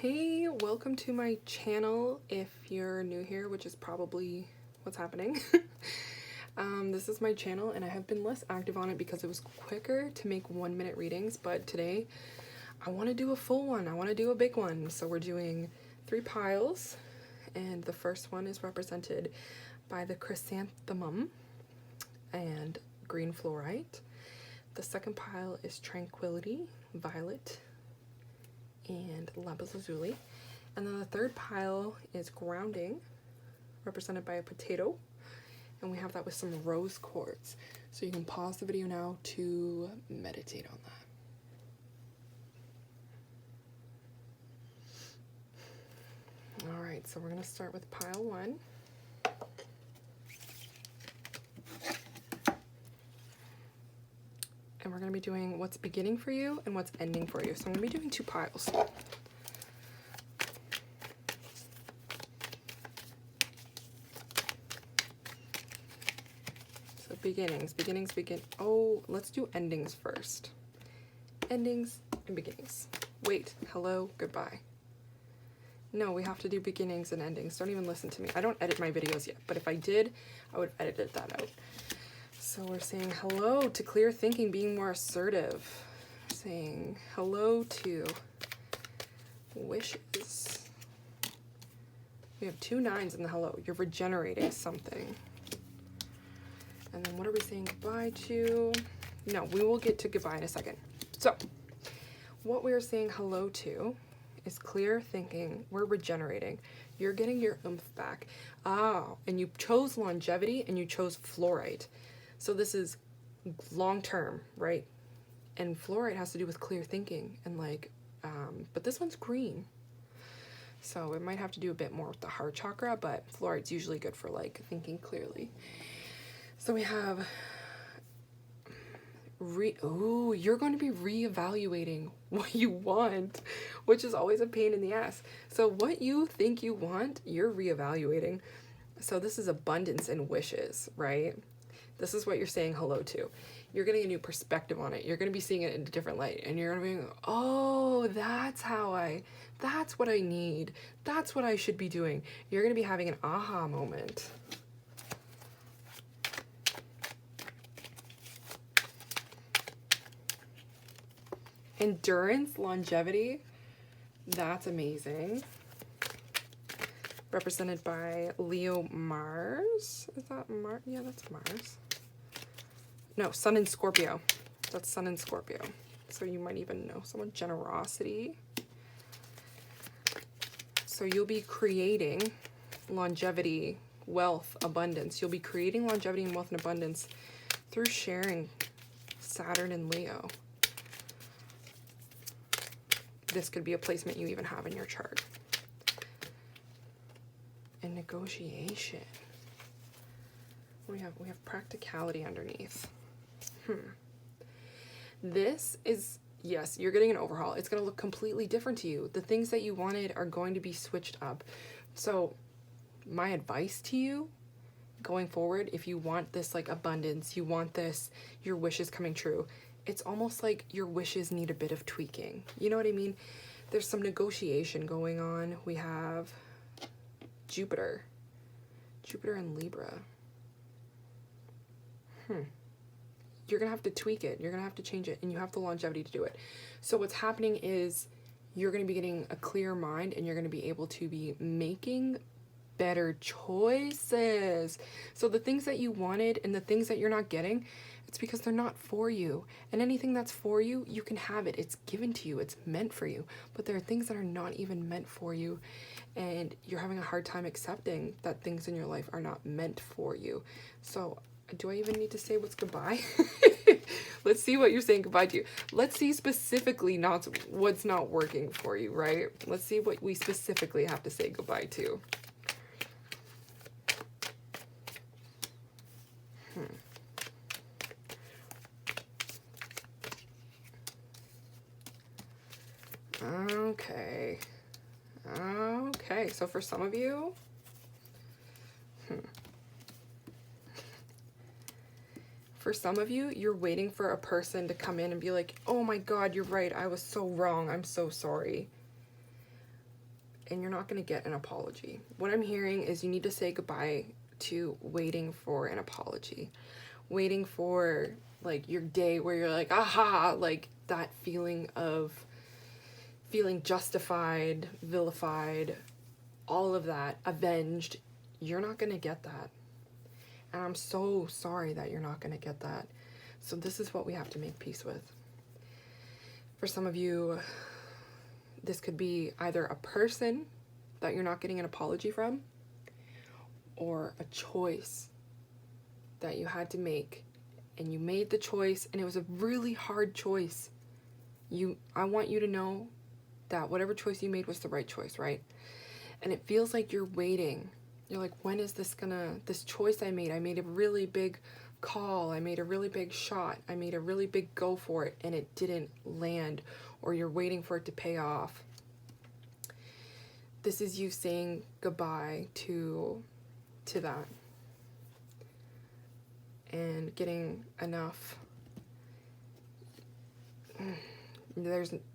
Hey, welcome to my channel if you're new here, which is probably what's happening. This is my channel and I have been less active on it because it was quicker to make 1-minute readings, but today I want to do a full one. I want to do a big one. So we're doing 3 piles and the first one is represented by the chrysanthemum and green fluorite. The second pile is tranquility, violet, and lapis lazuli. And then the third pile is grounding, represented by a potato, and we have that with some rose quartz. So you can pause the video now to meditate on that. All right, so we're gonna start with pile 1. And we're going to be doing what's beginning for you and what's ending for you. So I'm going to be doing 2 piles. So beginnings. Oh, let's do endings first. Endings and beginnings. Wait, hello, goodbye. No, we have to do beginnings and endings. Don't even listen to me. I don't edit my videos yet, but if I did, I would have edited that out. So we're saying hello to clear thinking, being more assertive. We're saying hello to wishes. We have 2 9s in the hello. You're regenerating something. And then what are we saying goodbye to? No, we will get to goodbye in a second. So what we're saying hello to is clear thinking. We're regenerating. You're getting your oomph back. Ah, and you chose longevity and you chose fluorite. So this is long-term, right? And fluorite has to do with clear thinking and like, but this one's green. So it might have to do a bit more with the heart chakra, but fluorite's usually good for like thinking clearly. So we have, you're going to be reevaluating what you want, which is always a pain in the ass. So what you think you want, you're reevaluating. So this is abundance and wishes, right? This is what you're saying hello to. You're getting a new perspective on it. You're going to be seeing it in a different light. And you're going to be, oh, that's what I need. That's what I should be doing. You're going to be having an aha moment. Endurance, longevity, that's amazing. Represented by Leo Mars. Is that Mars? Yeah, that's Mars. No, Sun in Scorpio. That's Sun in Scorpio. So you might even know someone. Generosity. So you'll be creating longevity, wealth, abundance. You'll be creating longevity and wealth and abundance through sharing Saturn and Leo. This could be a placement you even have in your chart. And negotiation. We have practicality underneath. This is, yes, you're getting an overhaul. It's going to look completely different to you. The things that you wanted are going to be switched up. So my advice to you going forward, if you want this like abundance, you want this, your wishes coming true, it's almost like your wishes need a bit of tweaking. You know what I mean? There's some negotiation going on. We have Jupiter and Libra. You're gonna have to tweak it. You're gonna have to change it, and you have the longevity to do it. So what's happening is you're gonna be getting a clear mind, and you're gonna be able to be making better choices. So the things that you wanted and the things that you're not getting, it's because they're not for you. And anything that's for you, you can have it. It's given to you. It's meant for you. But there are things that are not even meant for you. And you're having a hard time accepting that things in your life are not meant for you. So do I even need to say what's goodbye? Let's see what you're saying goodbye to. Let's see specifically not what's not working for you, right? Let's see what we specifically have to say goodbye to. Okay, so for some of you, you're waiting for a person to come in and be like, oh my God, you're right, I was so wrong, I'm so sorry. and you're not going to get an apology. What I'm hearing is you need to say goodbye to waiting for an apology, waiting for like your day where you're like, aha, like that feeling of feeling justified, vilified, all of that, avenged. You're not going to get that. And I'm so sorry that you're not going to get that. So this is what we have to make peace with. For some of you, this could be either a person that you're not getting an apology from, or a choice that you had to make, and you made the choice and it was a really hard choice. I want you to know that whatever choice you made was the right choice, right? And it feels like you're waiting. You're like, when is this choice I made a really big call, I made a really big shot, I made a really big go for it, and it didn't land, or you're waiting for it to pay off. This is you saying goodbye to that, and getting enough.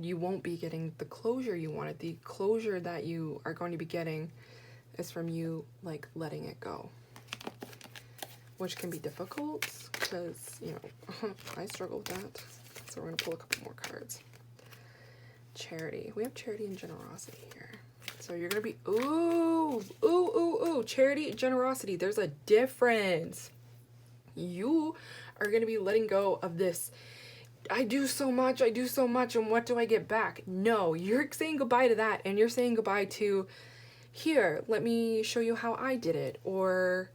You won't be getting the closure you wanted. The closure that you are going to be getting is from you like letting it go, which can be difficult because, you know, I struggle with that. So we're going to pull a couple more cards. Charity. We have charity and generosity here. So you're going to be, ooh, charity and generosity. There's a difference. You are going to be letting go of this, I do so much, and what do I get back? No, you're saying goodbye to that, and you're saying goodbye to, here, let me show you how I did it, or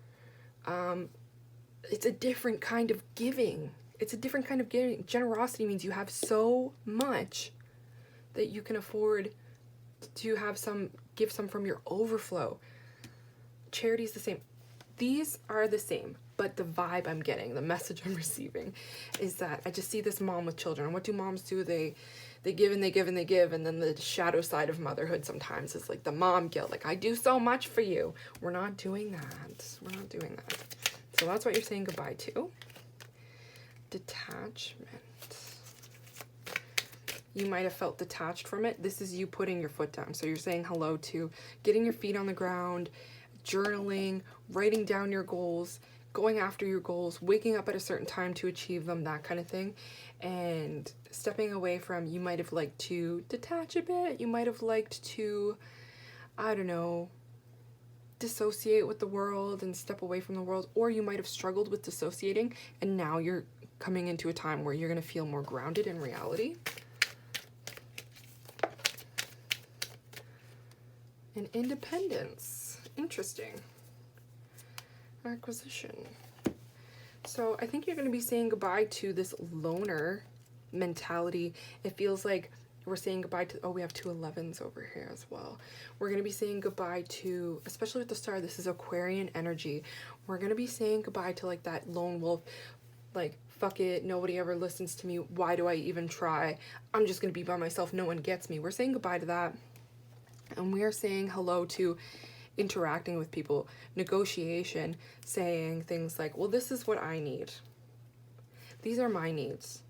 it's a different kind of giving. It's a different kind of giving. Generosity means you have so much that you can afford to give some from your overflow. Charity is the same. These are the same, but the vibe I'm getting, the message I'm receiving is that I just see this mom with children. And what do moms do? They give and they give and they give. And then the shadow side of motherhood sometimes is like the mom guilt. Like, I do so much for you. We're not doing that. We're not doing that. So that's what you're saying goodbye to. Detachment. You might have felt detached from it. This is you putting your foot down. So you're saying hello to getting your feet on the ground, journaling, writing down your goals, going after your goals, waking up at a certain time to achieve them, that kind of thing. And stepping away from, you might have liked to detach a bit. You might have liked to, I don't know, dissociate with the world and step away from the world. Or you might have struggled with dissociating, and now you're coming into a time where you're going to feel more grounded in reality. And independence. Interesting. Acquisition. So I think you're going to be saying goodbye to this loner mentality. It feels like we're saying goodbye to, we have two 11s over here as well. We're going to be saying goodbye to, especially with the star, this is Aquarian energy. We're going to be saying goodbye to like that lone wolf, like, fuck it, nobody ever listens to me. Why do I even try? I'm just going to be by myself. No one gets me. We're saying goodbye to that. And we are saying hello to interacting with people, negotiation, saying things like, well, this is what I need. These are my needs.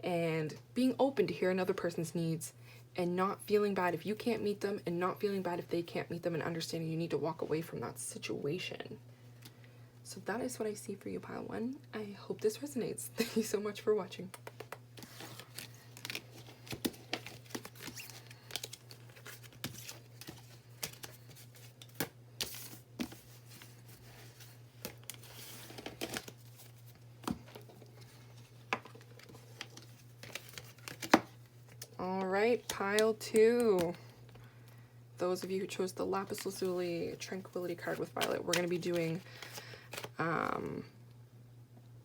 And being open to hear another person's needs and not feeling bad if you can't meet them, and not feeling bad if they can't meet them, and understanding you need to walk away from that situation. So that is what I see for you, pile one. I hope this resonates. Thank you so much for watching. All right, pile two. Those of you who chose the Lapis Lazuli Tranquility card with Violet, we're going to be doing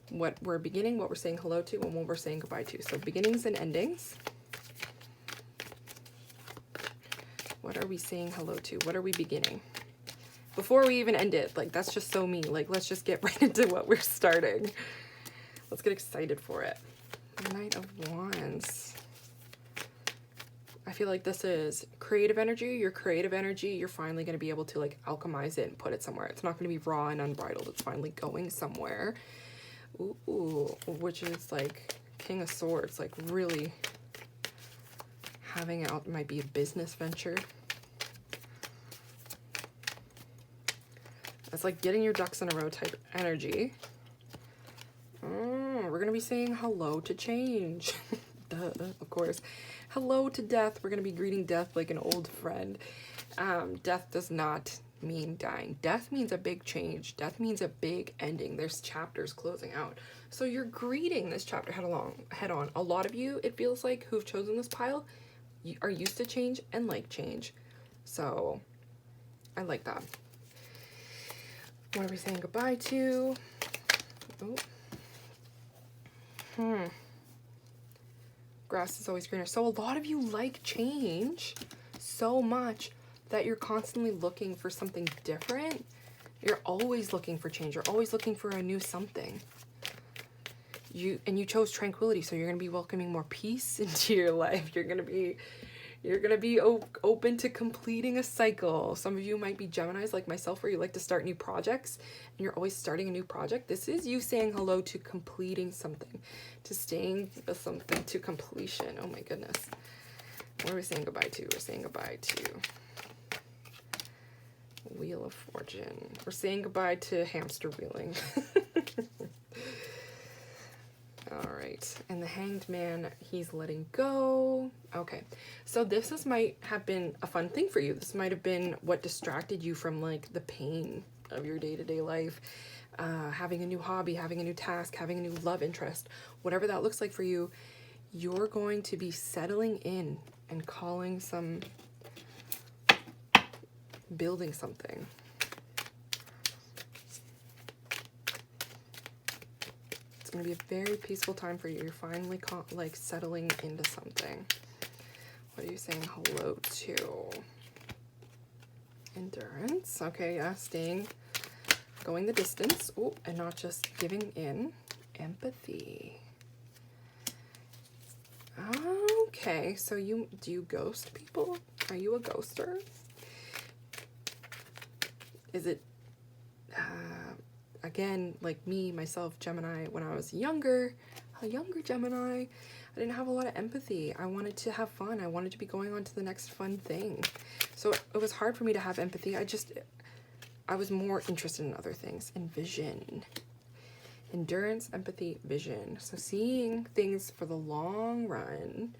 what we're beginning, what we're saying hello to, and what we're saying goodbye to. So beginnings and endings. What are we saying hello to? What are we beginning? Before we even end it, like, that's just so me. Like, let's just get right into what we're starting. Let's get excited for it. Knight of Wands. I feel like this is creative energy. Your creative energy, you're finally going to be able to like alchemize it and put it somewhere. It's not going to be raw and unbridled. It's finally going somewhere. Ooh, which is like King of Swords, like really having it out. Might be a business venture. It's like getting your ducks in a row type energy. We're going to be saying hello to change. Duh, of course. Hello to death. We're going to be greeting death like an old friend. Death does not mean dying. Death means a big change. Death means a big ending. There's chapters closing out. So you're greeting this chapter head on. A lot of you, it feels like, who've chosen this pile, you are used to change and like change. So I like that. What are we saying goodbye to? Oh. Grass is always greener. So a lot of you like change so much that you're constantly looking for something different. You're always looking for change. You're always looking for a new something. You chose tranquility, so you're going to be welcoming more peace into your life. You're going to be open to completing a cycle. Some of you might be Geminis like myself, where you like to start new projects and you're always starting a new project. This is you saying hello to completing something, to staying with something to completion. Oh my goodness. What are we saying goodbye to? We're saying goodbye to Wheel of Fortune. We're saying goodbye to hamster wheeling. All right, and the Hanged Man, he's letting go. Okay, so this might have been a fun thing for you. This might have been what distracted you from like the pain of your day-to-day life. Having a new hobby, having a new task, having a new love interest, whatever that looks like for you, you're going to be settling in and building something. It's going to be a very peaceful time for you. You're finally like settling into something. What are you saying hello to? Endurance. Okay, yeah, going the distance. Oh, and not just giving in. Empathy. Okay, so do you ghost people? Are you a ghoster? Is it, again, like me, myself, Gemini, when I was a younger Gemini, I didn't have a lot of empathy. I wanted to have fun. I wanted to be going on to the next fun thing. So it was hard for me to have empathy. I was more interested in other things, in vision. Endurance, empathy, vision. So seeing things for the long run.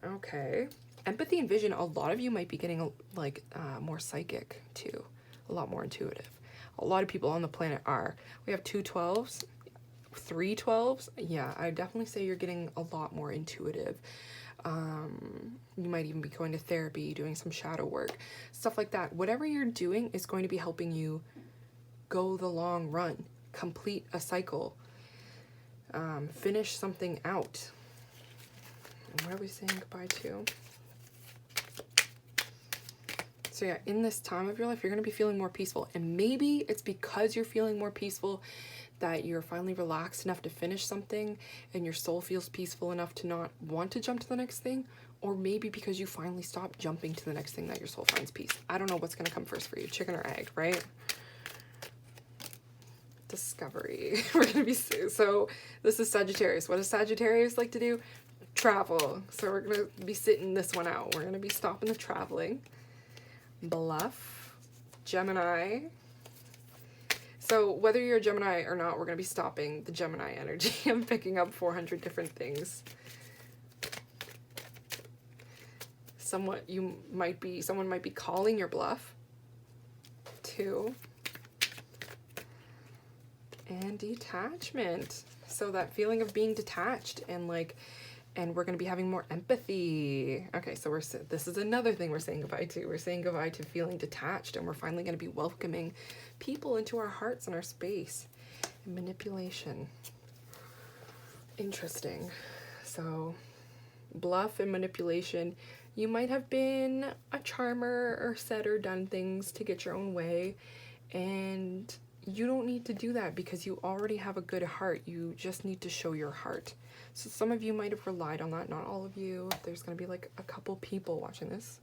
Okay. Empathy and vision, a lot of you might be getting like more psychic too. A lot more intuitive. A lot of people on the planet are. We have 2 12s, 3 12s. Yeah, I definitely say you're getting a lot more intuitive. You might even be going to therapy, doing some shadow work, stuff like that. Whatever you're doing is going to be helping you go the long run, complete a cycle, finish something out. And what are we saying goodbye to? So yeah, in this time of your life, you're going to be feeling more peaceful. And maybe it's because you're feeling more peaceful that you're finally relaxed enough to finish something and your soul feels peaceful enough to not want to jump to the next thing. Or maybe because you finally stop jumping to the next thing that your soul finds peace. I don't know what's going to come first for you, chicken or egg, right? Discovery. We're going to be, so this is Sagittarius. What does Sagittarius like to do? Travel. So we're going to be sitting this one out. We're going to be stopping the traveling. Bluff, Gemini. So whether you're a Gemini or not, we're going to be stopping the Gemini energy. I'm picking up 400 different things. Someone might be calling your bluff. 2. And detachment. So that feeling of being detached and we're going to be having more empathy. Okay, so this is another thing we're saying goodbye to. We're saying goodbye to feeling detached, and we're finally going to be welcoming people into our hearts and our space. And manipulation. Interesting. So bluff and manipulation. You might have been a charmer or said or done things to get your own way, and you don't need to do that because you already have a good heart. You just need to show your heart. So some of you might have relied on that, not all of you. There's going to be like a couple people watching this.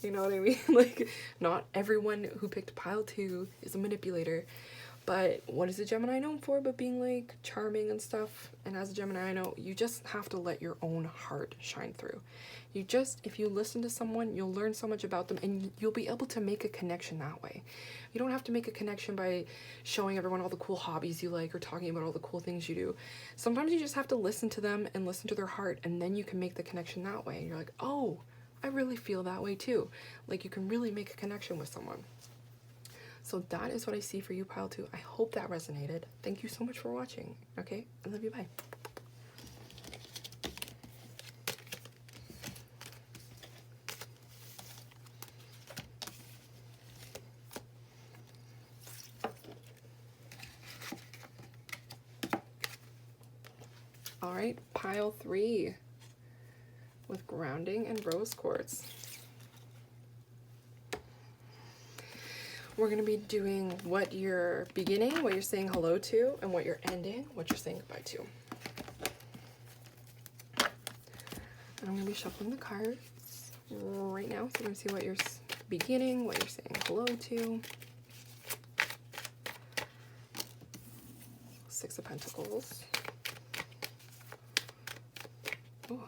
You know what I mean? Like, not everyone who picked pile 2 is a manipulator. But what is a Gemini known for but being like charming and stuff? And as a Gemini, I know you just have to let your own heart shine through. If you listen to someone, you'll learn so much about them and you'll be able to make a connection that way. You don't have to make a connection by showing everyone all the cool hobbies you like or talking about all the cool things you do. Sometimes you just have to listen to them and listen to their heart, and then you can make the connection that way. And you're like, oh, I really feel that way too. Like you can really make a connection with someone. So that is what I see for you, pile 2. I hope that resonated. Thank you so much for watching. Okay, I love you. Bye. All right, pile 3 with grounding and rose quartz. We're going to be doing what you're beginning, what you're saying hello to, and what you're ending, what you're saying goodbye to. And I'm going to be shuffling the cards right now, so we're going to see what you're beginning, what you're saying hello to. 6 of Pentacles. Ooh.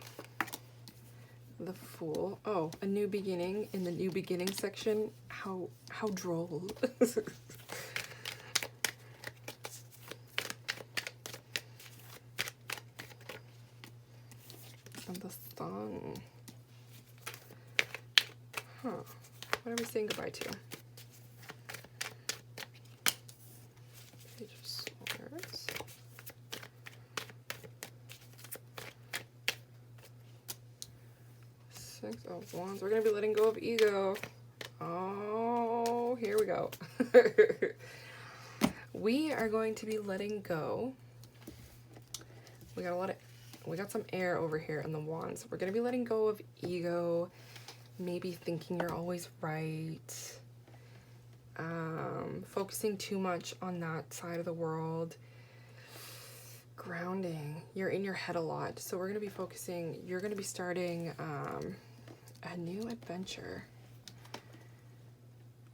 The Fool. Oh, a new beginning in the new beginning section. How droll. And the Sun. Huh. What are we saying goodbye to? Page of Swords. Six of Wands. We're going to be letting go of ego. Oh, here we go. We are going to be letting go. We got some air over here in the Wands. We're going to be letting go of ego, maybe thinking you're always right, focusing too much on that side of the world. Grounding. You're in your head a lot. So we're going to be focusing, you're going to be starting a new adventure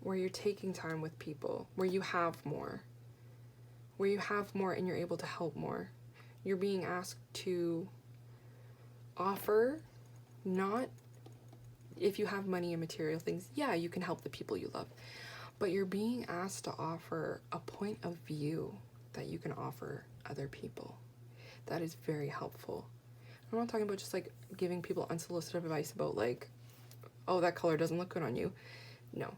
where you're taking time with people, where you have more and you're able to help more. You're being asked to offer, not if you have money and material things, yeah, you can help the people you love, but you're being asked to offer a point of view that you can offer other people. That is very helpful. I'm not talking about just like giving people unsolicited advice about like, oh, that color doesn't look good on you. No.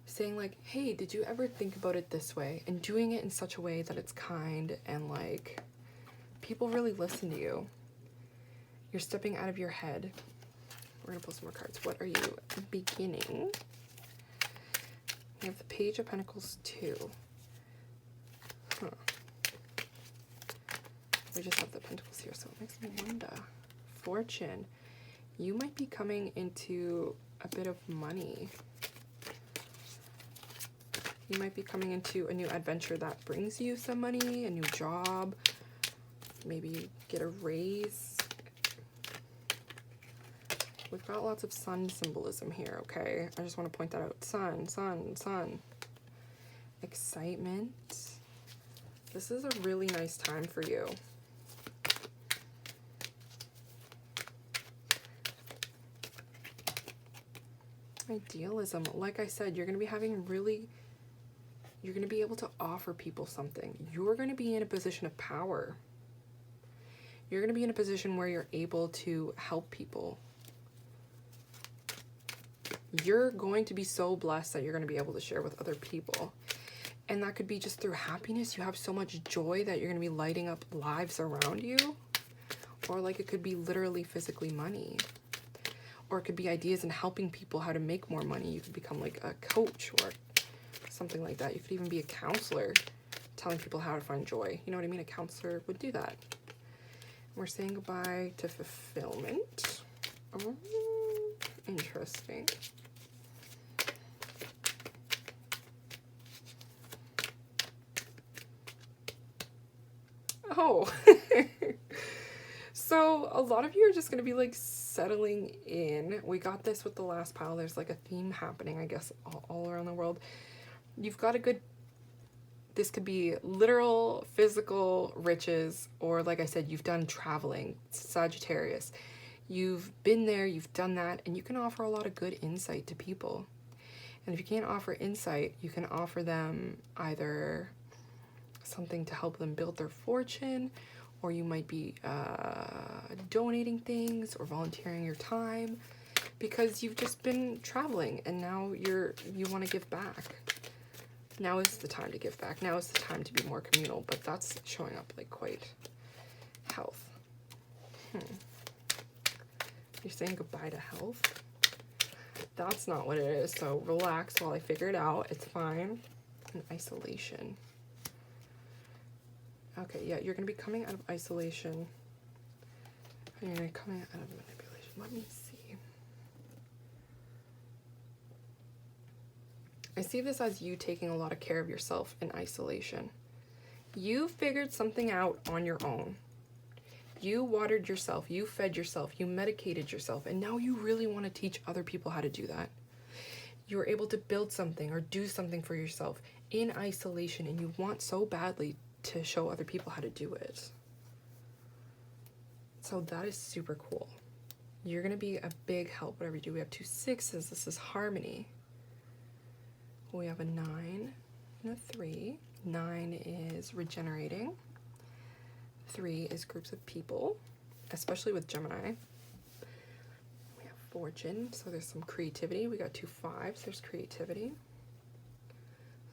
Saying like, hey, did you ever think about it this way? And doing it in such a way that it's kind and like people really listen to you. You're stepping out of your head. We're gonna pull some more cards. What are you beginning? We have the Page of Pentacles 2. Huh. We just have the Pentacles here, so it makes me wonder. Fortune. You might be coming into a bit of money. You might be coming into a new adventure that brings you some money, a new job. Maybe you get a raise. We've got lots of sun symbolism here, okay? I just want to point that out. Sun, sun, sun. Excitement. This is a really nice time for you. Idealism. Like I said, you're going to be having you're going to be able to offer people something. You're going to be in a position of power. You're going to be in a position where you're able to help people. You're going to be so blessed that you're going to be able to share with other people. And that could be just through happiness. You have so much joy that you're going to be lighting up lives around you. Or like it could be literally physically money. Or it could be ideas in helping people how to make more money. You could become like a coach or something like that. You could even be a counselor, telling people how to find joy. You know what I mean? A counselor would do that. We're saying goodbye to fulfillment. Oh, interesting. Oh. So a lot of you are just going to be like settling in. We got this with the last pile. There's like a theme happening, I guess, all around the world. You've got a good This could be literal, physical riches, or like I said, you've done traveling, Sagittarius. You've been there, you've done that, and you can offer a lot of good insight to people. And if you can't offer insight, you can offer them either something to help them build their fortune, or you might be donating things or volunteering your time because you've just been traveling and now you want to give back. Now is the time to give back. Now is the time to be more communal, but that's showing up like quite health. You're saying goodbye to health? That's not what it is. So relax while I figure it out. It's fine. And isolation. Okay, yeah, you're going to be coming out of isolation. You're going to be coming out of manipulation. Let me see. I see this as you taking a lot of care of yourself in isolation. You figured something out on your own. You watered yourself, you fed yourself, you medicated yourself, and now you really want to teach other people how to do that. You're able to build something or do something for yourself in isolation, and you want so badly to show other people how to do it. So that is super cool. You're going to be a big help, whatever you do. We have 2 6s. This is harmony. We have a 9 and a 3. 9 is regenerating. 3 is groups of people, especially with Gemini. We have fortune, so there's some creativity. We got 2 5s, there's creativity.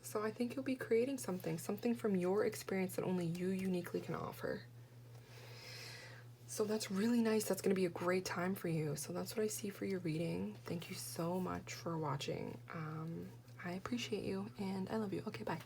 So I think you'll be creating something from your experience that only you uniquely can offer. So that's really nice. That's going to be a great time for you. So that's what I see for your reading. Thank you so much for watching. I appreciate you and I love you. Okay, bye.